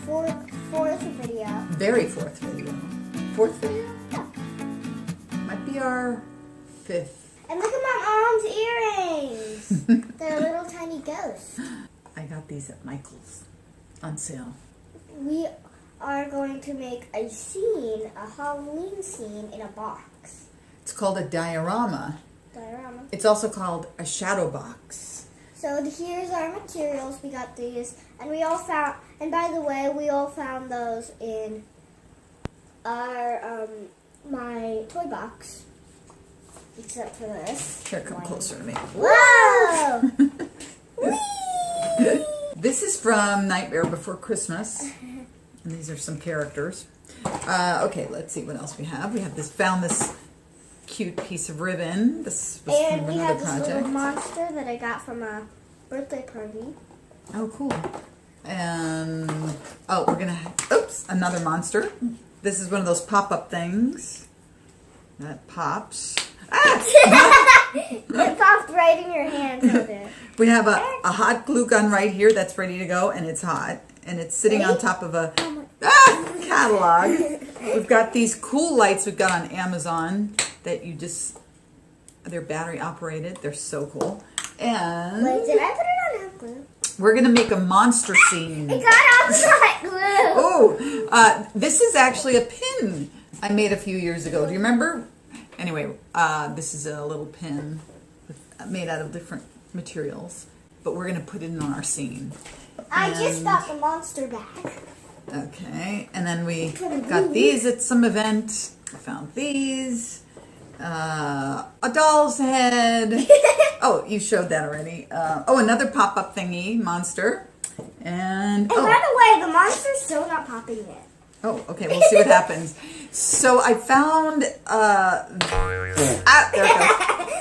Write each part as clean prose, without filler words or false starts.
fourth video. Very fourth video. Fourth video? Yeah. Might be our fifth. And look at my mom's earrings. They're a little tiny ghosts. I got these at Michael's on sale. We are going to make a scene, a Halloween scene in a box. It's called a diorama. Diorama. It's also called a shadow box. So here's our materials. We got these, and we all found. And by the way, we all found those in our my toy box, except for this. Here, come closer to me. Whoa! Whee! This is from Nightmare Before Christmas, and these are some characters. Okay, let's see what else we have. We have found this cute piece of ribbon. This was And from we another have this project. little monster that I got from a birthday party. Oh, cool. And, oh, we're going to, oops, another monster. This is one of those pop-up things that pops. Ah! It popped right in your hand. We have a hot glue gun right here that's ready to go, and it's hot. And it's sitting on top of a catalog. We've got these cool lights we've got on Amazon that you just, they're battery operated. They're so cool. And Wait, did I put it on hot glue? we're going to make a monster scene. It got on hot glue. Oh, this is actually a pin I made a few years ago. Do you remember? Anyway, this is a little pin made out of different materials, but we're going to put it in on our scene. I just got the monster back. Okay, and then we got these at some event. I found these. A doll's head. Oh, you showed that already. Oh, another pop-up thingy, monster. And by the way, the monster's still not popping yet. oh, okay, we'll see what happens. So I found, there it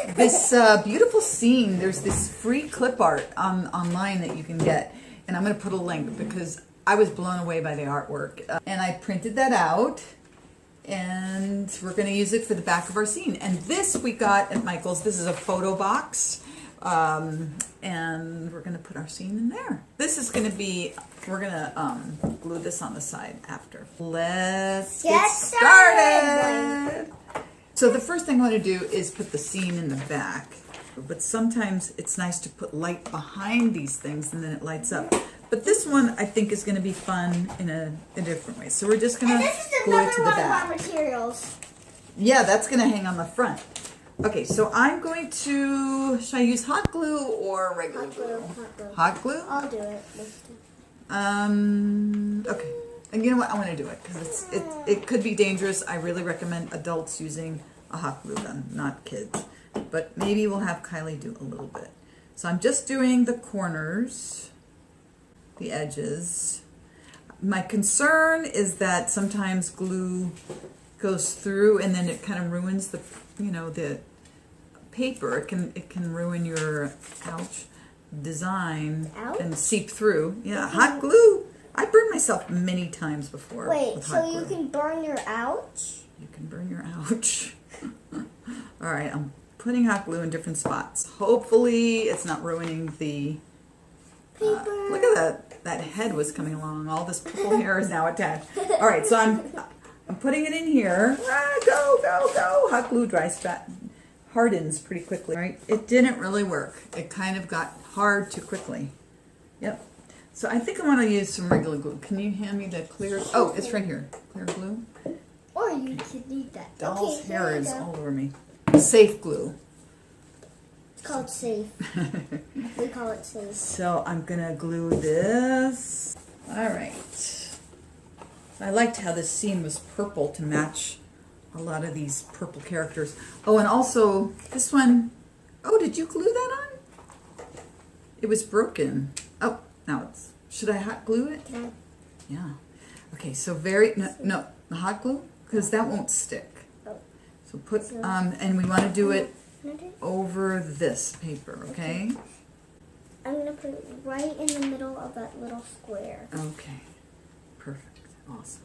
goes. This beautiful scene. There's this free clip art online that you can get. And I'm going to put a link because I was blown away by the artwork. And I printed that out. And we're going to use it for the back of our scene. And this we got at Michael's. This is a photo box. And we're going to put our scene in there. This is going to be, we're going to glue this on the side after. Let's get started. So the first thing I want to do is put the scene in the back. But sometimes it's nice to put light behind these things and then it lights up. But this one I think is going to be fun in a different way. So we're just going to glue it to the back. Of our materials. Yeah, that's going to hang on the front. Okay, so I'm going to, should I use hot glue or regular glue? Hot glue. Hot glue? I'll do it. Okay. And you know what? I want to do it because it could be dangerous. I really recommend adults using a hot glue gun, not kids. But maybe we'll have Kylie do a little bit. So I'm just doing the corners, the edges. My concern is that sometimes glue goes through and then it kind of ruins the, the paper. It can ruin your design and seep through. Yeah, hot glue. I burned myself many times before. Wait, so you can burn your ouch? You can burn your ouch. All right, I'm putting hot glue in different spots. Hopefully it's not ruining the paper. Look at that. That head was coming along. All this purple hair is now attached. All right, so I'm putting it in here. Go, go, go. Hot glue hardens pretty quickly. Right? It didn't really work. It kind of got hard too quickly. Yep. So I think I want to use some regular glue. Can you hand me the clear? Oh, it's right here. Clear glue. Or you could need that. Doll's hair is all over me. Safe glue. It's called safe. We call it safe. So I'm going to glue this. All right. I liked how this scene was purple to match a lot of these purple characters. Oh, and also this one. Oh, did you glue that on? It was broken. Oh, now it's. Should I hot glue it? No. Yeah. Okay, so no, the hot glue? Because that won't stick. Oh. So put, and we want to do it over this paper, okay? I'm going to put it right in the middle of that little square. Okay. Perfect. Awesome.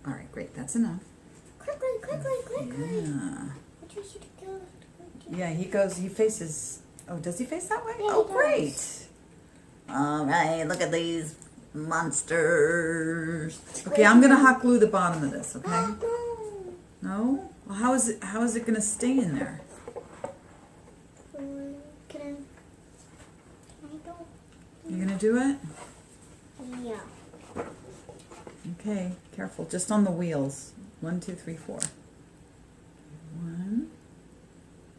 All right, great. That's enough. Quickly. Yeah. Which way should it go? Yeah, he faces, oh, does he face that way? Yeah, Oh, he great. does. All right, look at these monsters. Okay, I'm gonna hot glue the bottom of this. Okay. No? Well, how is it gonna stay in there? You gonna do it? Yeah. Okay, careful. Just on the wheels. 1, 2, 3, 4. 1.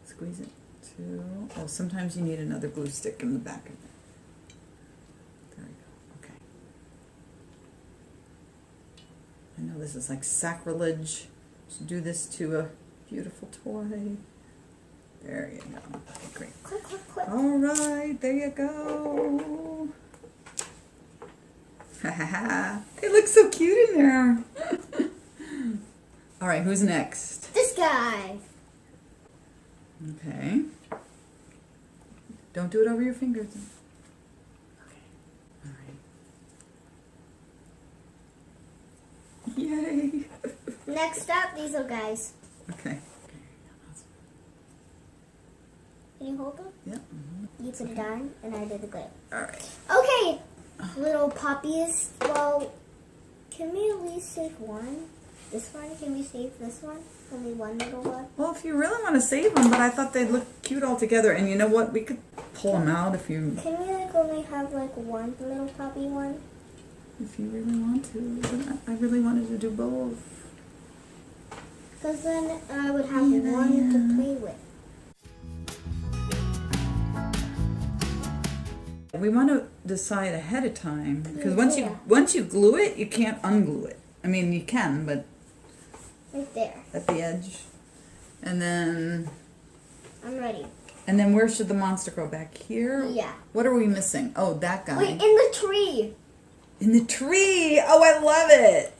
Squeeze it. 2. Oh, sometimes you need another glue stick in the back of it. There we go. Okay. I know this is like sacrilege to do this to a beautiful toy. There you go. Okay, great. Click, click, click. All right, there you go. It looks so cute in there. All right, who's next? This guy. Okay. Don't do it over your fingers. Okay. All right. Yay. Next up, these little guys. Okay. Can you hold them? Yeah. You put it on, and I did the glue. All right. Okay, little puppies. Well, can we at least save one? This one? Can we save this one? Only one little one? Well, if you really want to save them, but I thought they'd look cute all together. And you know what? We could pull them out if you Can we like only have like one little puppy one? really want to. But I really wanted to do both. Because then I would have one to play with. We want to decide ahead of time because Yeah. once you glue it, you can't unglue it. I mean, you can, but Right there. at the edge. And then I'm ready. where should the monster go? Back here? Yeah. What are we missing? Oh, that guy. Wait, in the tree. In the tree. Oh, I love it.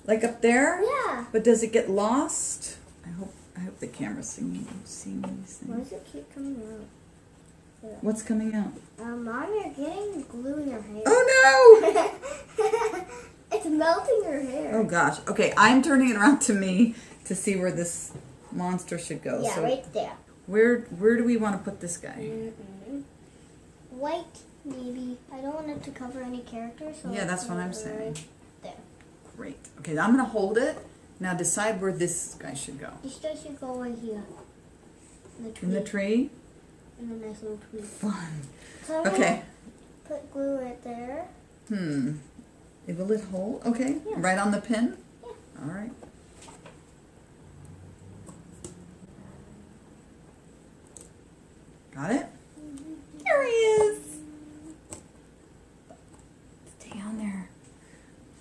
Like up there? Yeah. But does it get lost? I hope the camera's seeing these Why things. does it keep coming out? What's coming out? Mom, you're getting glue in your hair. Oh no! It's melting your hair. Oh gosh. Okay, I'm turning it around to me to see where this monster should go. Yeah, So right there. where do we want to put this guy? White, maybe. I don't want it to cover any characters. So Yeah, that's I'll what I'm put it saying. right there. Great. Okay, I'm gonna hold it. Now decide where this guy should go. This guy should go right here. In the tree. In the tree? In the nice little tree. Fun. So I'm Okay. gonna put glue right there. Will it hold? Okay. Yeah. Right on the pin? Yeah. All right. Got it? There he is. Stay on there.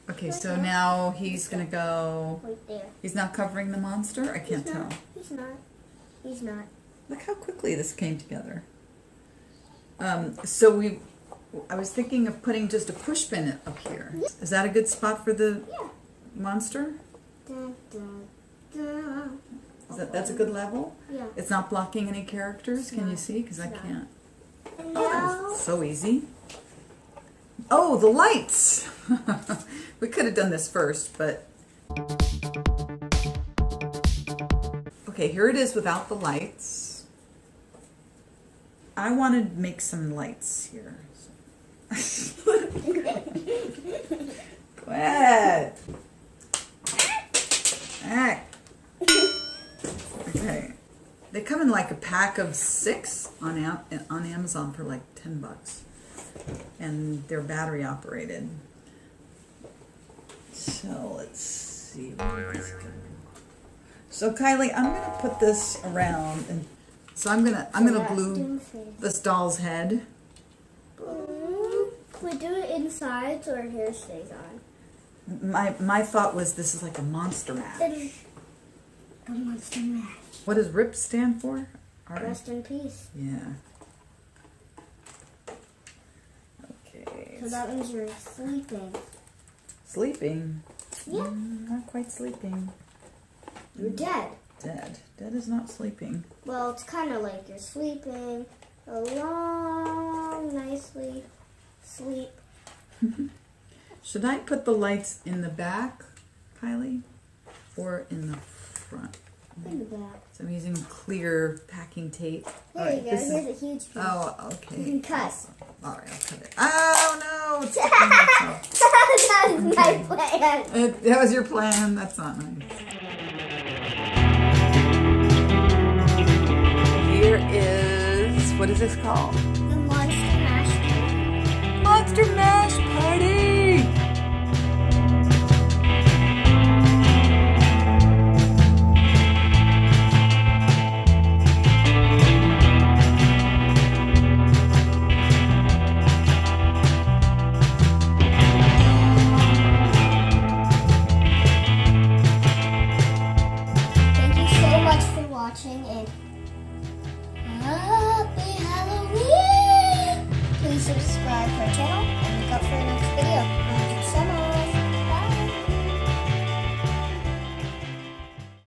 Okay, so now he's going to go... Right there. He's not covering the monster? I can't tell. He's not. He's not. Look how quickly this came together. I was thinking of putting just a push pin up here. Is that a good spot for the Yeah. monster? Dun, dun, dun. That's a good level? Yeah. It's not blocking any characters? Can you not. see? Because I It's not. can't. And Oh, now, so easy. Oh, the lights! We could have done this first, but... Okay, here it is without the lights. I want to make some lights here. Go ahead. Heck. Okay. They come in like a pack of 6 on Amazon for like $10. And they're battery operated. So let's see. Where is this going? So Kylie, I'm gonna put this around, and so I'm gonna glue this doll's head. we do it inside so our hair stays on. My thought was this is like a monster mash. A monster mash. What does RIP stand for? Rest in peace. Yeah. Okay. So that means you're sleeping. Sleeping? Yeah. Not quite sleeping. You're dead. Dead. Dead is not sleeping. Well, it's kind of like you're sleeping a long, nicely sleep. Should I put the lights in the back, Kylie, or in the front? In the back. So I'm using clear packing tape. There you go. Here's a huge piece. Oh, okay. You can cut. Awesome. All right, I'll cut it. Oh no! It's sticking myself. That was my plan. That was your plan. That's not nice. Here is, what is this called? The Monster Mash Diorama. Monster Mash Party! Thank you so much for watching and happy Halloween! Please subscribe to our channel and look out for our next video.